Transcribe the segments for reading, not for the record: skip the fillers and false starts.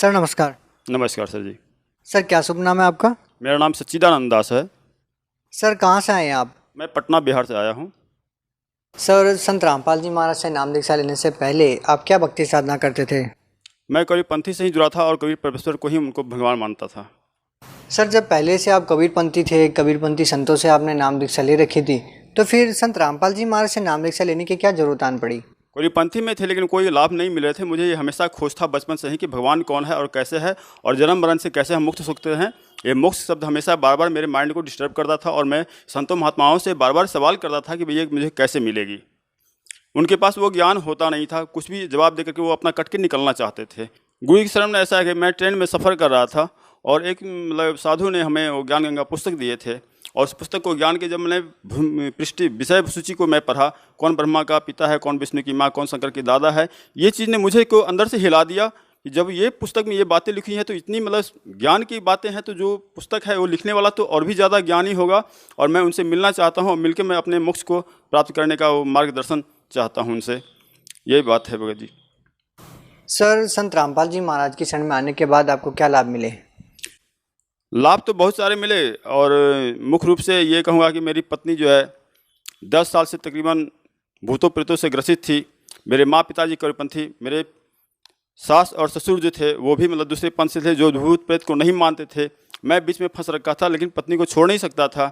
Sir नमस्कार। नमस्कार sir जी। Sir क्या शुभ नाम है आपका? मेरा नाम सच्चिदानंद दास है। सर कहाँ से आए हैं आप? मैं पटना बिहार से आया हूँ। सर संत रामपाल जी महाराज से नाम दीक्षा लेने से पहले आप क्या भक्ति साधना करते थे? मैं कबीरपंथी से ही जुड़ा था और कबीर परमेश्वर को ही उनको भगवान मानता था। सर जब पहले से आप कबीरपंथी थे, कबीरपंथी संतों से आपने नाम दीक्षा ले रखी थी, तो फिर संत रामपाल जी महाराज से नाम दीक्षा लेने की क्या जरूरत आन पड़ी? कबीरपंथी में थे लेकिन कोई लाभ नहीं मिल रहे थे। मुझे ये हमेशा खोज था बचपन से ही कि भगवान कौन है और कैसे है और जन्म मरण से कैसे हम मुक्त हो सकते हैं। ये मोक्ष शब्द हमेशा बार बार मेरे माइंड को डिस्टर्ब करता था और मैं संतों महात्माओं से बार बार सवाल करता था कि भैया मुझे कैसे मिलेगी। उनके पास वो ज्ञान होता नहीं था, कुछ भी जवाब देकर के वो अपना कट के निकलना चाहते थे। गुरु की शरण में ऐसा है कि मैं ट्रेन में सफ़र कर रहा था और एक साधु ने हमें वो ज्ञान गंगा पुस्तक दिए थे और उस पुस्तक को ज्ञान के जब मैंने पृष्ठि विषय सूची को मैं पढ़ा, कौन ब्रह्मा का पिता है, कौन विष्णु की माँ, कौन शंकर की दादा है, ये चीज़ ने मुझे को अंदर से हिला दिया कि जब ये पुस्तक में ये बातें लिखी हैं तो इतनी ज्ञान की बातें हैं, तो जो पुस्तक है वो लिखने वाला तो और भी ज़्यादा ज्ञानी होगा और मैं उनसे मिलना चाहता हूँ और मिलकर मैं अपने मोक्ष को प्राप्त करने का वो मार्गदर्शन चाहता हूँ उनसे। यही बात है भगत जी। सर संत रामपाल जी महाराज की शरण में आने के बाद आपको क्या लाभ मिले? लाभ तो बहुत सारे मिले और मुख्य रूप से ये कहूँगा कि मेरी पत्नी जो है 10 साल से तकरीबन भूतों प्रेतों से ग्रसित थी। मेरे माँ पिताजी कबीरपंथी, मेरे सास और ससुर जो थे वो भी दूसरे पंथ से थे जो भूत प्रेत को नहीं मानते थे। मैं बीच में फंस रखा था लेकिन पत्नी को छोड़ नहीं सकता था।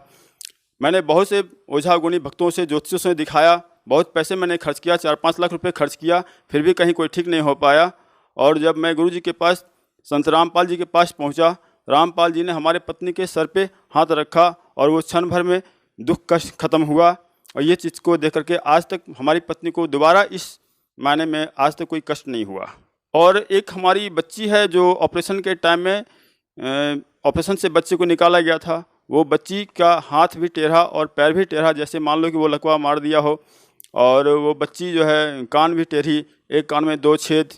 मैंने बहुत से ओझा गुणी भक्तों से ज्योतिषियों से दिखाया, बहुत पैसे मैंने खर्च किया, 4-5 लाख रुपए खर्च किया, फिर भी कहीं कोई ठीक नहीं हो पाया। और जब मैं गुरु जी के पास संत रामपाल जी के पास पहुंचा, रामपाल जी ने हमारे पत्नी के सर पे हाथ रखा और वो क्षण भर में दुख कष्ट खत्म हुआ। और ये चीज़ को देख करके आज तक हमारी पत्नी को दोबारा इस मायने में आज तक कोई कष्ट नहीं हुआ। और एक हमारी बच्ची है जो ऑपरेशन के टाइम में ऑपरेशन से बच्चे को निकाला गया था, वो बच्ची का हाथ भी टेढ़ा और पैर भी टेढ़ा, जैसे मान लो कि वो लकवा मार दिया हो। और वो बच्ची जो है कान भी टेढ़ी, एक कान में 2 छेद,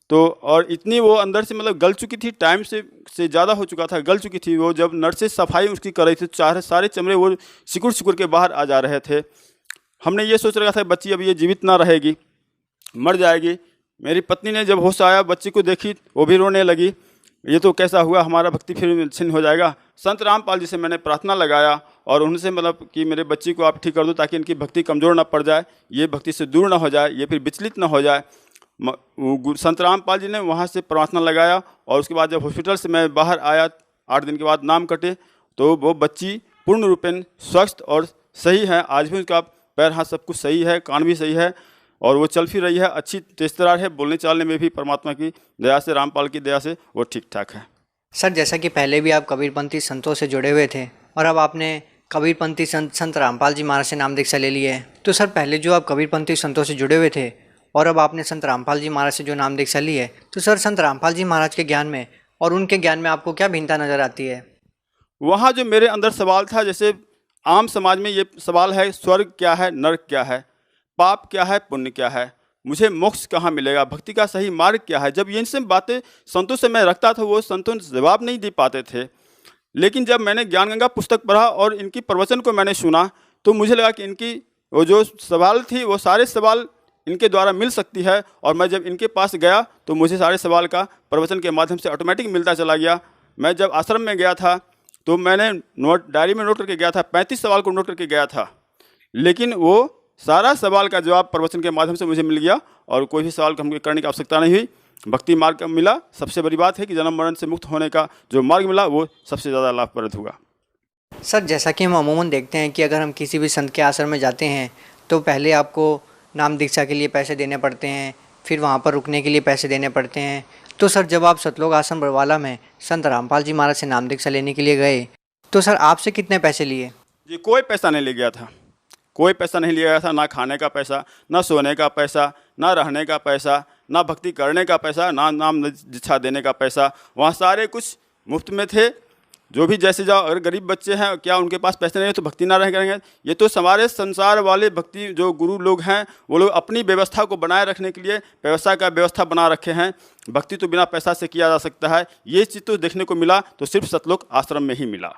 तो और इतनी वो अंदर से गल चुकी थी, टाइम से ज़्यादा हो चुका था, गल चुकी थी वो। जब नर्सेज सफाई उसकी कर रही थी तो सारे चमड़े वो सिकुड़ सिकुड़ के बाहर आ जा रहे थे। हमने ये सोच रखा था बच्ची अब ये जीवित ना रहेगी, मर जाएगी। मेरी पत्नी ने जब होश आया बच्ची को देखी वो भी रोने लगी, ये तो कैसा हुआ, हमारा भक्ति फिर छिन्न हो जाएगा। संत रामपाल जी से मैंने प्रार्थना लगाया और उनसे कि मेरे बच्ची को आप ठीक कर दो ताकि इनकी भक्ति कमज़ोर ना पड़ जाए, ये भक्ति से दूर ना हो जाए, ये फिर विचलित ना हो जाए। संत रामपाल जी ने वहाँ से प्रार्थना लगाया और उसके बाद जब हॉस्पिटल से मैं बाहर आया 8 दिन के बाद नाम कटे, तो वो बच्ची पूर्ण रूपेण स्वस्थ और सही है। आज भी उसका पैर हाथ सब कुछ सही है, कान भी सही है और वो चल फिर रही है, अच्छी तेजतरार है, बोलने चालने में भी परमात्मा की दया से, रामपाल की दया से वो ठीक ठाक है। सर जैसा कि पहले भी आप कबीरपंथी संतों से जुड़े हुए थे और अब आपने कबीरपंथी संत रामपाल जी महाराज से नाम दीक्षा ले ली है, तो सर पहले जो आप कबीरपंथी संतों से जुड़े हुए थे और अब आपने संत रामपाल जी महाराज से जो नाम दीक्षा ली है, तो सर संत रामपाल जी महाराज के ज्ञान में और उनके ज्ञान में आपको क्या भिन्नता नज़र आती है? वहाँ जो मेरे अंदर सवाल था, जैसे आम समाज में ये सवाल है स्वर्ग क्या है, नर्क क्या है, पाप क्या है, पुण्य क्या है, मुझे मोक्ष कहाँ मिलेगा, भक्ति का सही मार्ग क्या है। जब ये सब बातें संतों से मैं रखता था वो संतों जवाब नहीं दे पाते थे। लेकिन जब मैंने ज्ञान गंगा पुस्तक पढ़ा और इनकी प्रवचन को मैंने सुना तो मुझे लगा कि इनकी वो जो सवाल थी वो सारे सवाल इनके द्वारा मिल सकती है। और मैं जब इनके पास गया तो मुझे सारे सवाल का प्रवचन के माध्यम से ऑटोमेटिक मिलता चला गया। मैं जब आश्रम में गया था तो मैंने डायरी में नोट करके गया था, 35 सवाल को नोट करके गया था, लेकिन वो सारा सवाल का जवाब प्रवचन के माध्यम से मुझे मिल गया और कोई भी सवाल हमको करने की आवश्यकता नहीं हुई। भक्ति मार्ग मिला। सबसे बड़ी बात है कि जन्म मरण से मुक्त होने का जो मार्ग मिला वो सबसे ज़्यादा लाभप्रद हुआ। सर जैसा कि हम अमूमन देखते हैं कि अगर हम किसी भी संत के आश्रम में जाते हैं तो पहले आपको नाम दीक्षा के लिए पैसे देने पड़ते हैं, फिर वहाँ पर रुकने के लिए पैसे देने पड़ते हैं। तो सर जब आप सतलोक आश्रम बरवाला में संत रामपाल जी महाराज से नाम दीक्षा लेने के लिए गए तो सर आपसे कितने पैसे लिए? जी कोई पैसा नहीं ले गया था, कोई पैसा नहीं लिया गया था, ना खाने का पैसा, ना सोने का पैसा, ना रहने का पैसा, ना भक्ति करने का पैसा, ना नाम दीक्षा देने का पैसा। वहाँ सारे कुछ मुफ्त में थे। जो भी जैसे जाओ, अगर गरीब बच्चे हैं क्या उनके पास पैसे नहीं है तो भक्ति ना रह करेंगे। ये तो हमारे संसार वाले भक्ति जो गुरु लोग हैं वो लोग अपनी व्यवस्था को बनाए रखने के लिए व्यवस्था का व्यवस्था बना रखे हैं। भक्ति तो बिना पैसा से किया जा सकता है। ये चीज़ तो देखने को मिला तो सिर्फ सतलोक आश्रम में ही मिला।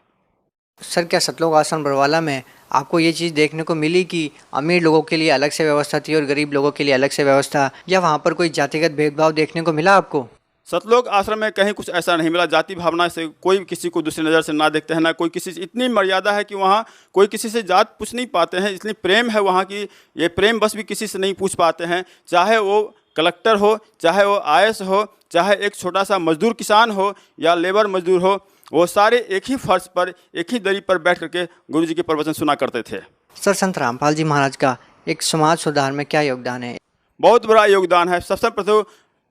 सर क्या सतलोक आश्रम बरवाला में आपको ये चीज़ देखने को मिली कि अमीर लोगों के लिए अलग से व्यवस्था थी और गरीब लोगों के लिए अलग से व्यवस्था, या वहाँ पर कोई जातिगत भेदभाव देखने को मिला आपको? सतलोक आश्रम में कहीं कुछ ऐसा नहीं मिला। जाति भावना से कोई किसी को दूसरी नज़र से ना देखते हैं, ना कोई किसी से, इतनी मर्यादा है कि वहाँ कोई किसी से जात पूछ नहीं पाते हैं। इसलिए प्रेम है वहाँ की, ये प्रेम बस भी किसी से नहीं पूछ पाते हैं। चाहे वो कलेक्टर हो, चाहे वो आईएएस हो, चाहे एक छोटा सा मजदूर किसान हो या लेबर मजदूर हो, वो सारे एक ही फर्श पर, एक ही दरी पर बैठ करके गुरु जी के प्रवचन सुना करते थे। सर, संत रामपाल जी महाराज का एक समाज सुधार में क्या योगदान है? बहुत बड़ा योगदान है। सबसे प्रथम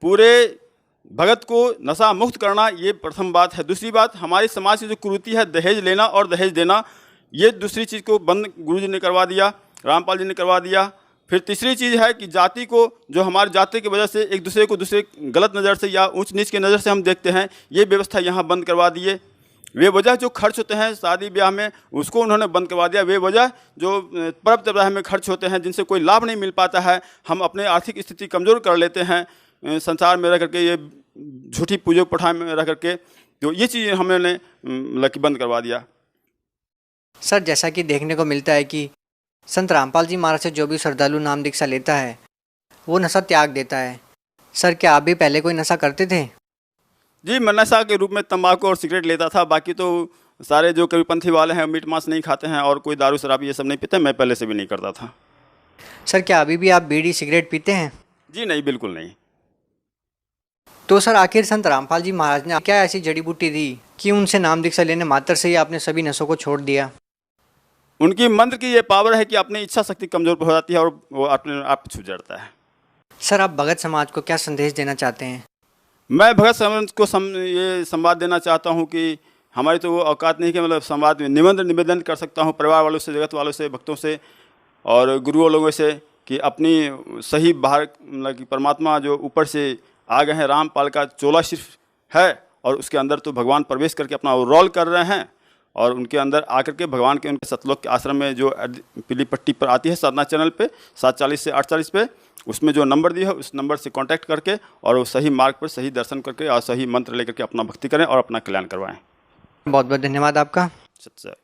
पूरे भगत को नशा मुक्त करना, ये प्रथम बात है। दूसरी बात, हमारे समाज की जो कुरीति है दहेज लेना और दहेज देना, ये दूसरी चीज़ को बंद गुरु जी ने करवा दिया, रामपाल जी ने करवा दिया। फिर तीसरी चीज़ है कि जाति को, जो हमारी जाति की वजह से एक दूसरे को दूसरे गलत नज़र से या ऊंच नीच की नज़र से हम देखते हैं, ये व्यवस्था यहाँ बंद करवा दिए। वे वजह जो खर्च होते हैं शादी ब्याह में, उसको उन्होंने बंद करवा दिया। वे वजह जो पर्व त्योहार में खर्च होते हैं, जिनसे कोई लाभ नहीं मिल पाता है, हम अपने आर्थिक स्थिति कमज़ोर कर लेते हैं संसार में रह करके, ये झूठी पूजा पठा में रह करके, तो ये चीज़ हमने बंद करवा दिया। सर, जैसा कि देखने को मिलता है कि संत रामपाल जी महाराज से जो भी श्रद्धालु नाम दीक्षा लेता है वो नशा त्याग देता है। सर, क्या आप भी पहले कोई नशा करते थे? जी, मैं नशा के रूप में तंबाकू और सिगरेट लेता था। बाकी तो सारे जो कबीरपंथी वाले हैं मीट मांस नहीं खाते हैं और कोई दारू शराब ये सब नहीं पीते। मैं पहले से भी नहीं करता था। सर, क्या अभी भी आप बीड़ी सिगरेट पीते हैं? जी नहीं, बिल्कुल नहीं। तो सर, आखिर संत रामपाल जी महाराज ने क्या ऐसी जड़ी बूटी दी कि उनसे नाम दीक्षा लेने मात्र से ही आपने सभी नशों को छोड़ दिया? उनकी मंत्र की ये पावर है कि अपनी इच्छा शक्ति कमज़ोर हो जाती है और वो अपने आप छूट जाता है। सर, आप भगत समाज को क्या संदेश देना चाहते हैं? मैं भगत समाज को ये संवाद देना चाहता हूँ कि हमारी तो वो औकात नहीं कि मतलब संवाद में निवेदन कर सकता हूँ परिवार वालों से, जगत वालों से, भक्तों से और गुरुओं लोगों से, कि अपनी सही बाहर मतलब कि परमात्मा जो ऊपर से आ गए हैं, रामपाल का चोला सिर्फ है और उसके अंदर तो भगवान प्रवेश करके अपना रोल कर रहे हैं और उनके अंदर आकर के भगवान के उनके सतलोक के आश्रम में जो पीली पट्टी पर आती है साधना चैनल पे 740 से 840 पे, उसमें जो नंबर दिया है उस नंबर से कांटेक्ट करके और वो सही मार्ग पर सही दर्शन करके और सही मंत्र लेकर के अपना भक्ति करें और अपना कल्याण करवाएं। बहुत बहुत धन्यवाद आपका। सत्य।